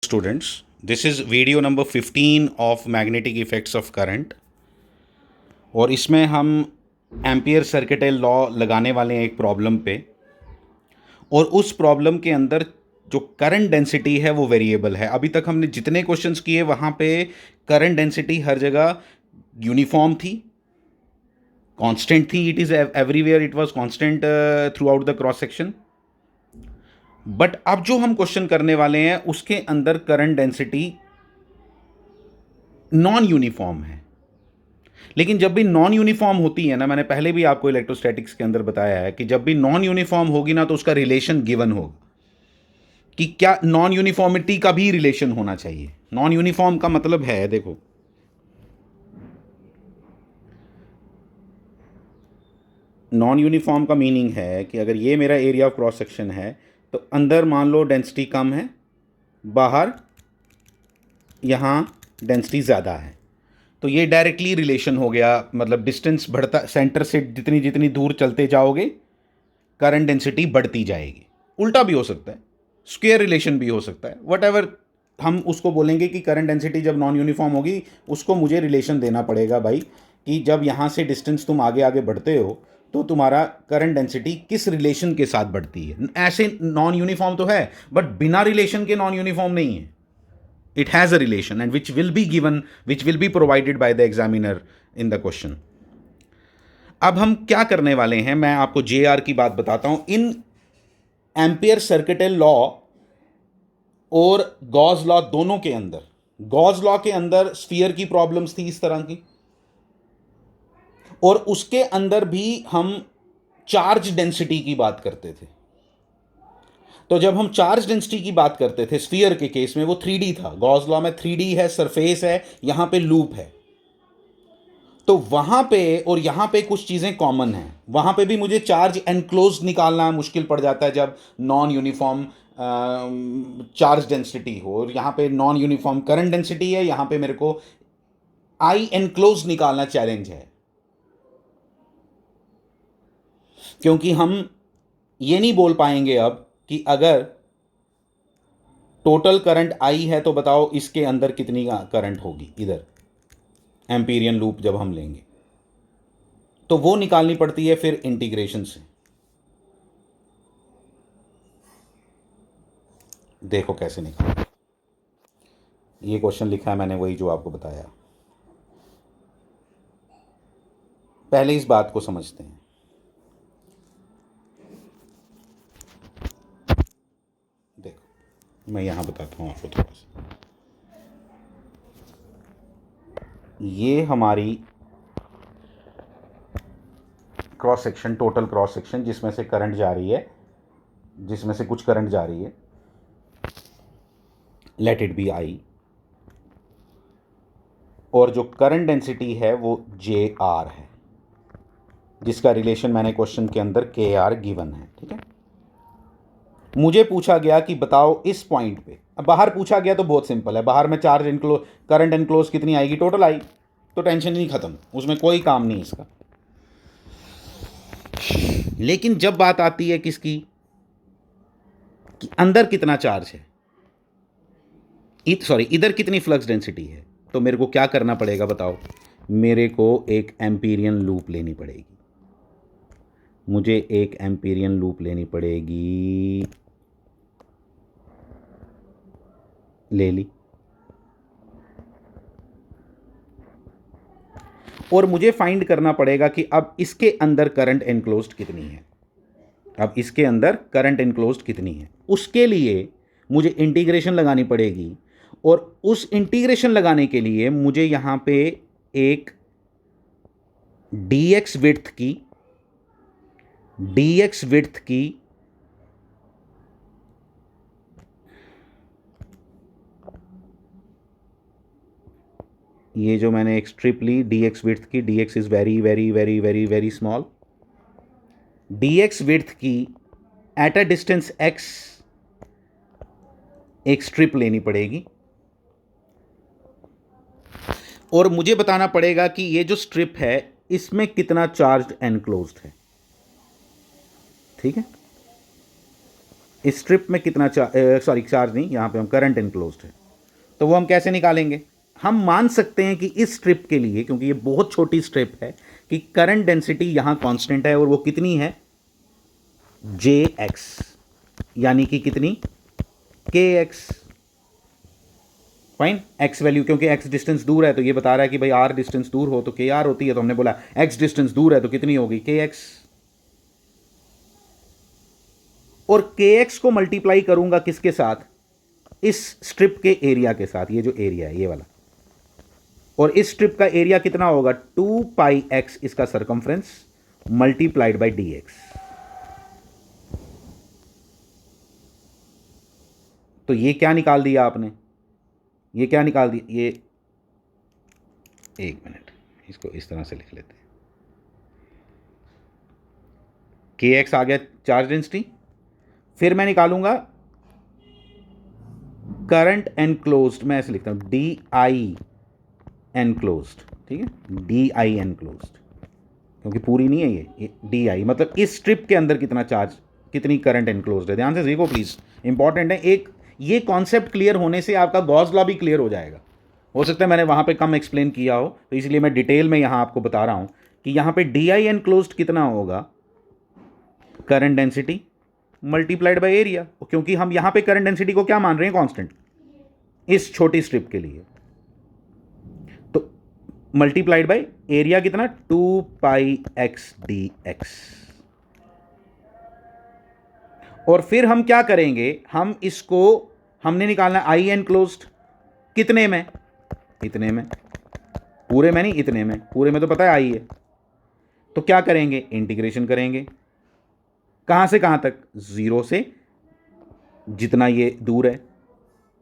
Students, this is video number 15 of magnetic effects of current। और इसमें हम ampere circuital law लगाने वाले हैं एक प्रॉब्लम पे। और उस प्रॉब्लम के अंदर जो करंट डेंसिटी है वो वेरिएबल है। अभी तक हमने जितने क्वेश्चंस किए वहाँ पे करंट डेंसिटी हर जगह यूनिफॉर्म थी, कांस्टेंट थी। It is everywhere it was constant through out the cross section. But अब जो हम क्वेश्चन करने वाले हैं उसके अंदर करंट डेंसिटी नॉन यूनिफॉर्म है। लेकिन जब भी नॉन यूनिफॉर्म होती है ना, मैंने पहले भी आपको इलेक्ट्रोस्टैटिक्स के अंदर बताया है कि जब भी नॉन यूनिफॉर्म होगी ना तो उसका रिलेशन गिवन होगा कि क्या नॉन यूनिफॉर्मिटी का भी रिलेशन होना चाहिए। नॉन यूनिफॉर्म का मतलब है, देखो, नॉन यूनिफॉर्म का मीनिंग है कि अगर ये मेरा एरिया ऑफ क्रॉस सेक्शन है तो अंदर मान लो डेंसिटी कम है, बाहर यहाँ डेंसिटी ज़्यादा है, तो ये डायरेक्टली रिलेशन हो गया। मतलब डिस्टेंस बढ़ता, सेंटर से जितनी जितनी दूर चलते जाओगे करंट डेंसिटी बढ़ती जाएगी। उल्टा भी हो सकता है, स्क्वायर रिलेशन भी हो सकता है, वट एवर हम उसको बोलेंगे कि करंट डेंसिटी जब नॉन यूनिफॉर्म होगी उसको मुझे रिलेशन देना पड़ेगा भाई, कि जब यहाँ से डिस्टेंस तुम आगे आगे बढ़ते हो तो तुम्हारा करंट डेंसिटी किस रिलेशन के साथ बढ़ती है। ऐसे नॉन यूनिफॉर्म तो है बट बिना रिलेशन के नॉन यूनिफॉर्म नहीं है। It has a relation and which will be given, which will be provided by the examiner in the question। अब हम क्या करने वाले हैं, मैं आपको JR की बात बताता हूं। इन एम्पियर सर्किटल लॉ और गॉस लॉ दोनों के अंदर, गॉस लॉ के अंदर स्फीयर की प्रॉब्लम्स थी इस तरह की, और उसके अंदर भी हम चार्ज डेंसिटी की बात करते थे। तो जब हम चार्ज डेंसिटी की बात करते थे स्फीयर के केस में वो 3D था। गॉस लॉ में 3D है, सरफेस है, यहां पे लूप है। तो वहां पे और यहां पे कुछ चीजें कॉमन हैं। वहां पे भी मुझे चार्ज एनक्लोज निकालना मुश्किल पड़ जाता है जब नॉन यूनिफॉर्म चार्ज डेंसिटी हो, और यहां पे नॉन यूनिफॉर्म करंट डेंसिटी है, यहां पे मेरे को आई एनक्लोज निकालना चैलेंज है। क्योंकि हम ये नहीं बोल पाएंगे अब कि अगर टोटल करंट आई है तो बताओ इसके अंदर कितनी करंट होगी। इधर एम्पीरियन लूप जब हम लेंगे तो वो निकालनी पड़ती है फिर इंटीग्रेशन से। देखो कैसे निकाल, ये क्वेश्चन लिखा है मैंने वही जो आपको बताया। पहले इस बात को समझते हैं। देखो मैं यहां बताता हूं आपको थोड़ा सा। ये हमारी cross section, total cross section, जिसमें से करंट जा रही है, जिसमें से कुछ करंट जा रही है, लेट इट बी आई। और जो करंट डेंसिटी है वो जे आर है, जिसका रिलेशन मैंने क्वेश्चन के अंदर के आर गिवन है। ठीक है, मुझे पूछा गया कि बताओ इस पॉइंट पे। अब बाहर पूछा गया तो बहुत सिंपल है, बाहर में चार्ज इनक्लोज, करंट इनक्लोज कितनी आएगी, टोटल आई, तो टेंशन नहीं, खत्म, उसमें कोई काम नहीं इसका। लेकिन जब बात आती है किसकी, कि अंदर कितना चार्ज है, सॉरी इधर कितनी फ्लक्स डेंसिटी है, तो मेरे को क्या करना पड़ेगा बताओ। मेरे को एक एम्पीरियन लूप लेनी पड़ेगी, मुझे एक एम्पीरियन लूप लेनी पड़ेगी। ले ली। और मुझे फाइंड करना पड़ेगा कि अब इसके अंदर करंट एनक्लोज्ड कितनी है। अब इसके अंदर करंट एनक्लोज्ड कितनी है, उसके लिए मुझे इंटीग्रेशन लगानी पड़ेगी। और उस इंटीग्रेशन लगाने के लिए मुझे यहां पे एक dx विड्थ की ये जो मैंने एक स्ट्रिप ली dx विड्थ की, dx is very very very very very small, dx width की एट अ डिस्टेंस x एक स्ट्रिप लेनी पड़ेगी। और मुझे बताना पड़ेगा कि ये जो स्ट्रिप है इसमें कितना चार्ज एनक्लोज्ड है। ठीक है, इस स्ट्रिप में कितना चार्ज नहीं, यहाँ पे हम करंट इनक्लोज्ड है, तो वो हम कैसे निकालेंगे? हम मान सकते हैं कि इस स्ट्रिप के लिए, क्योंकि ये बहुत छोटी स्ट्रिप है, कि करंट डेंसिटी यहाँ कांस्टेंट है और वो कितनी है? Jx, यानी कि कितनी? Kx। फाइन, x वैल्यू, क्योंकि x डिस्टेंस दूर है तो ये बता रहा है कि भाई r डिस्टेंस दूर हो तो kr होती है, तो हमने बोला x डिस्टेंस दूर है तो कितनी होगी? Kx। और kx को मल्टीप्लाई करूंगा किसके साथ? इस स्ट्रिप के एरिया के साथ, ये जो एरिया है ये वाला, और इस स्ट्रिप का एरिया कितना होगा? 2πx इसका सरकमफ्रेंस मल्टीप्लाइड बाय dx। तो ये क्या निकाल दिया आपने? ये क्या निकाल दिया? ये, एक मिनट, इसको इस तरह से लिख लेते हैं। kx आ गया चार्ज डेंसिटी, फिर मैं निकालूंगा करंट एनक्लोज्ड, मैं ऐसे लिखता हूं डी आई एनक्लोज्ड, ठीक है, डी आई एनक्लोज्ड, क्योंकि पूरी नहीं है ये डी आई, मतलब इस स्ट्रिप के अंदर कितना चार्ज, कितनी करंट एनक्लोज्ड है। ध्यान से देखो प्लीज, इंपॉर्टेंट है। एक ये कॉन्सेप्ट क्लियर होने से आपका गॉस लॉ भी क्लियर हो जाएगा। हो सकता है मैंने वहां पे कम एक्सप्लेन किया हो, तो इसलिए मैं डिटेल में यहां आपको बता रहा हूं कि यहां पे डी आई एनक्लोज्ड कितना होगा? Current density multiplied by area, क्योंकि हम यहां पे करंट डेंसिटी को क्या मान रहे हैं? कांस्टेंट, इस छोटी स्ट्रिप के लिए, तो मल्टीप्लाइड बाय एरिया कितना? 2πx dx। और फिर हम क्या करेंगे? हम इसको, हमने निकालना है आई एनक्लोज्ड कितने में? इतने में, पूरे में नहीं, इतने में, पूरे में तो पता है आई है, तो क्या करेंगे? इंटीग्रेशन करेंगे, कहां से कहां तक? 0 से जितना ये दूर है,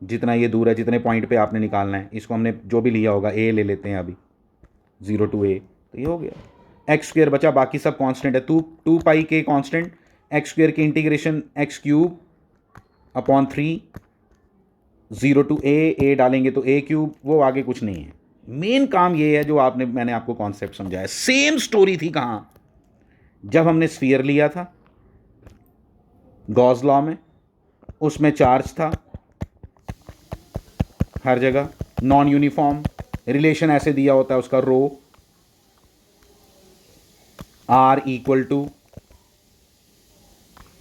जितना ये दूर है, जितने पॉइंट पे आपने निकालना है, इसको हमने जो भी लिया होगा, ए ले लेते हैं अभी, 0 to a, तो ये हो गया। एक्स स्क्वेयर बचा, बाकी सब कांस्टेंट है, 2πk कांस्टेंट, एक्स स्क्वेयर की integration x cube upon 3, 0 to a डालेंगे तो a क्यूब, वो आगे कुछ नहीं है। मेन काम ये है जो आपने, मैंने आपको कॉन्सेप्ट समझाया। सेम स्टोरी थी कहां? जब हमने स्फीयर लिया था गॉस लॉ में, उसमें चार्ज था हर जगह, नॉन यूनिफॉर्म, रिलेशन ऐसे दिया होता है उसका, रो r इक्वल टू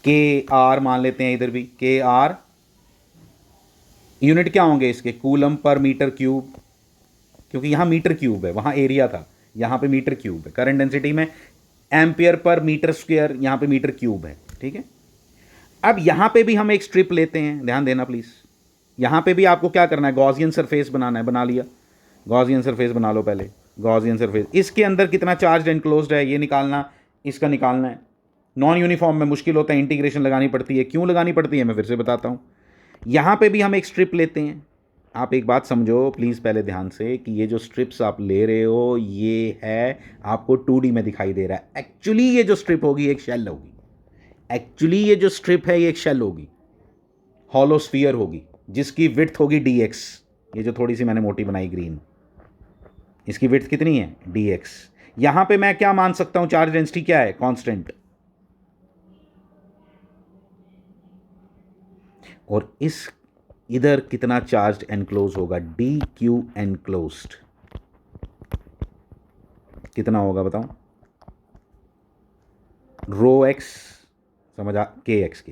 के आर मान लेते हैं, इधर भी के आर, यूनिट क्या होंगे इसके? कूलम पर मीटर क्यूब, क्योंकि यहां मीटर क्यूब है, वहां एरिया था, यहां पे मीटर क्यूब है। करंट डेंसिटी में एम्पियर पर मीटर स्क्वायर, यहां पे मीटर क्यूब है, ठीक है। अब यहां पे भी हम एक स्ट्रिप लेते हैं, ध्यान देना प्लीज, यहां पे भी आपको क्या करना है? गॉसियन सरफेस बनाना है, बना लिया, गॉसियन सरफेस बना लो पहले, गॉसियन सरफेस, इसके अंदर कितना चार्ज एनक्लोज्ड है ये निकालना, इसका निकालना है। नॉन यूनिफॉर्म में मुश्किल होता है, इंटीग्रेशन लगानी पड़ती है। क्यों लगानी पड़ती है मैं फिर से बताता हूं। यहां पे भी हम एक स्ट्रिप लेते हैं। आप एक बात समझो प्लीज़ पहले ध्यान से, कि ये जो स्ट्रिप्स आप ले रहे हो ये है, आपको 2D में दिखाई दे रहा है, एक्चुअली ये जो स्ट्रिप होगी एक शेल होगी, एक्चुअली ये जो स्ट्रिप है ये एक शेल होगी, हॉलो स्फीयर होगी, जिसकी विड्थ होगी dx। ये जो थोड़ी सी मैंने मोटी बनाई ग्रीन, इसकी विड्थ कितनी है? dx। यहां पे मैं क्या मान सकता हूं? चार्ज डेंसिटी क्या है? कांस्टेंट। और इस इधर कितना चार्ज एनक्लोज होगा? dq एनक्लोज्ड कितना होगा बताओ? रो एक्स, समझ आ, के एक्स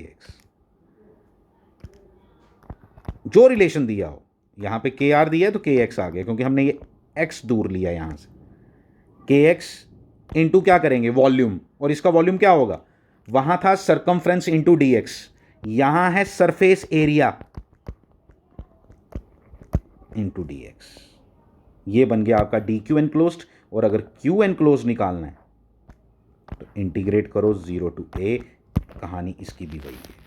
जो रिलेशन दिया हो, यहां पे के आर दिया है तो के एक्स आ गया, क्योंकि हमने ये एक्स दूर लिया यहां से। के एक्स इंटू क्या करेंगे? वॉल्यूम, और इसका वॉल्यूम क्या होगा? वहां था सरकमफ्रेंस इंटू डी एक्स, यहां है surface area into D x. ये बन गया आपका डी क्यू एनक्लोज्ड। और अगर क्यू एनक्लोज निकालना है तो इंटीग्रेट करो 0 to a, कहानी इसकी भी वही है।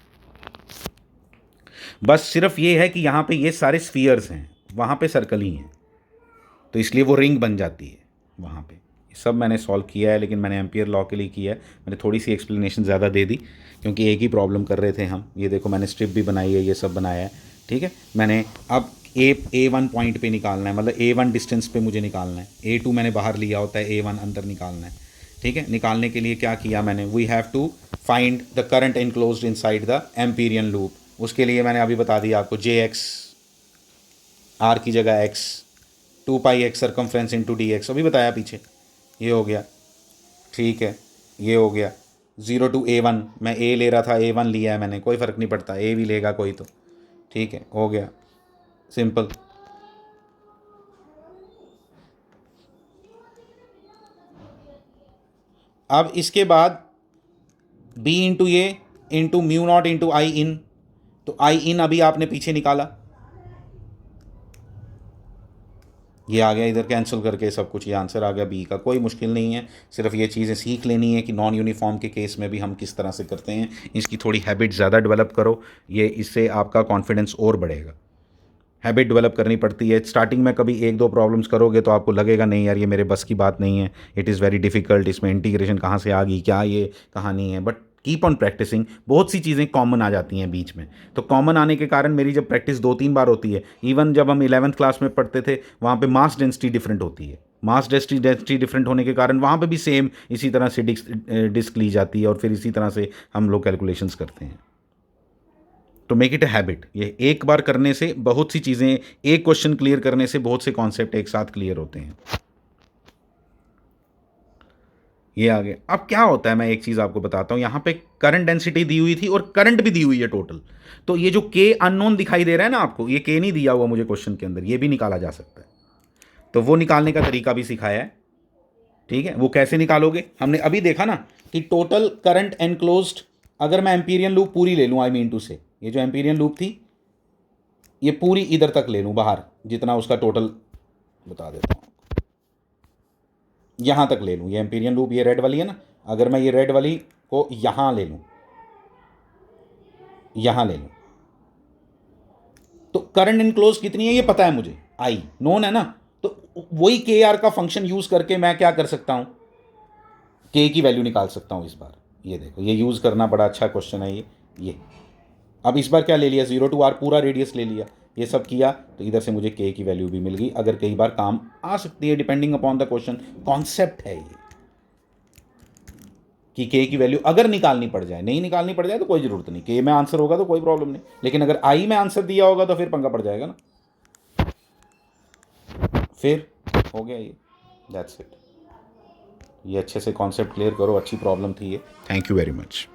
बस सिर्फ ये है कि यहां पे ये सारे स्फीयर्स हैं, वहां पे सर्कल ही हैं, तो इसलिए वो रिंग बन जाती है वहां पे। सब मैंने सॉल्व किया है, लेकिन मैंने एम्पियर लॉ के लिए किया है। मैंने थोड़ी सी एक्सप्लेनेशन ज़्यादा दे दी, क्योंकि एक ही प्रॉब्लम कर रहे थे हम। ये देखो मैंने स्ट्रिप भी बनाई है, ये सब बनाया है, ठीक है। मैंने अब A1 पॉइंट पे निकालना है, मतलब A1 डिस्टेंस पे मुझे निकालना है। A2 मैंने बाहर लिया होता है, A1 अंदर निकालना है, ठीक है, निकालने के लिए क्या किया मैंने, we have to find the current enclosed inside the Amperian loop. उसके लिए मैंने अभी बता दिया आपको, जे एक्स, आर की जगह x, 2πx circumference into D x, अभी बताया पीछे। ये हो गया, ठीक है, ये हो गया 0 to a1, मैं ए ले रहा था, a1 लिया है मैंने, कोई फ़र्क नहीं पड़ता, ए भी लेगा कोई तो, ठीक है, हो गया सिंपल। अब इसके बाद b इंटू ए इंटू म्यू नॉट इंटू आई इन, तो आई इन अभी आपने पीछे निकाला, ये आ गया इधर कैंसिल करके सब कुछ, ये आंसर आ गया बी का। कोई मुश्किल नहीं है, सिर्फ ये चीज़ें सीख लेनी है कि नॉन यूनिफॉर्म के केस में भी हम किस तरह से करते हैं। इसकी थोड़ी हैबिट ज़्यादा डेवलप करो, ये इससे आपका कॉन्फिडेंस और बढ़ेगा। हैबिट डेवलप करनी पड़ती है। स्टार्टिंग में कभी एक दो प्रॉब्लम्स करोगे तो आपको लगेगा नहीं यार ये मेरे बस की बात नहीं है, इट इज़ वेरी डिफ़िकल्ट, इसमें इंटीग्रेशन कहाँ से आ गई, क्या ये कहानी है, बट कीप ऑन प्रैक्टिसिंग। बहुत सी चीज़ें कॉमन आ जाती हैं बीच में, तो कॉमन आने के कारण मेरी जब प्रैक्टिस 2-3 बार होती है, इवन जब हम 11th क्लास में पढ़ते थे वहाँ पे मास डेंसिटी डिफरेंट होती है, मास डेंसिटी डिफरेंट होने के कारण वहाँ पे भी सेम इसी तरह से डिस्क ली जाती है और फिर इसी तरह से हम लोग कैलकुलेशंस करते हैं। तो मेक इट ए हैबिट, ये एक बार करने से बहुत सी चीज़ें, एक क्वेश्चन क्लियर करने से बहुत से कॉन्सेप्ट एक साथ क्लियर होते हैं। ये आ गया। अब क्या होता है, मैं एक चीज़ आपको बताता हूँ, यहाँ पे करंट डेंसिटी दी हुई थी और करंट भी दी हुई है टोटल, तो ये जो के अननोन दिखाई दे रहा है ना आपको, ये के नहीं दिया हुआ मुझे क्वेश्चन के अंदर, ये भी निकाला जा सकता है, तो वो निकालने का तरीका भी सिखाया है। ठीक है, वो कैसे निकालोगे, हमने अभी देखा ना कि टोटल करंट एनक्लोज्ड, अगर मैं एम्पीरियन लूप पूरी ले लूँ, आई मीन टू से, ये जो एम्पीरियन लूप थी ये पूरी इधर तक ले लूँ बाहर, जितना उसका टोटल बता देता हूँ, यहाँ तक ले लूँ, ये एम्पीरियन लूप ये रेड वाली है ना, अगर मैं ये रेड वाली को यहाँ ले लूँ, यहाँ ले लूँ, तो करंट इनक्लोज कितनी है ये पता है मुझे, आई नोन है ना, तो वही के आर का फंक्शन यूज़ करके मैं क्या कर सकता हूँ, के की वैल्यू निकाल सकता हूँ इस बार। ये देखो, ये यूज़ करना बड़ा अच्छा क्वेश्चन है ये अब इस बार क्या ले लिया, 0 to r पूरा रेडियस ले लिया, ये सब किया, तो इधर से मुझे के की वैल्यू भी मिल गई। अगर कई बार काम आ सकती है depending upon the question, concept है ये कि के की वैल्यू अगर निकालनी पड़ जाए, नहीं निकालनी पड़ जाए तो कोई ज़रूरत नहीं, के में आंसर होगा तो कोई प्रॉब्लम नहीं, लेकिन अगर आई में आंसर दिया होगा तो फिर पंगा पड़ जाएगा ना, फिर हो गया ये, दैट्स इट। ये अच्छे से कॉन्सेप्ट क्लियर करो, अच्छी प्रॉब्लम थी ये। Thank you very much.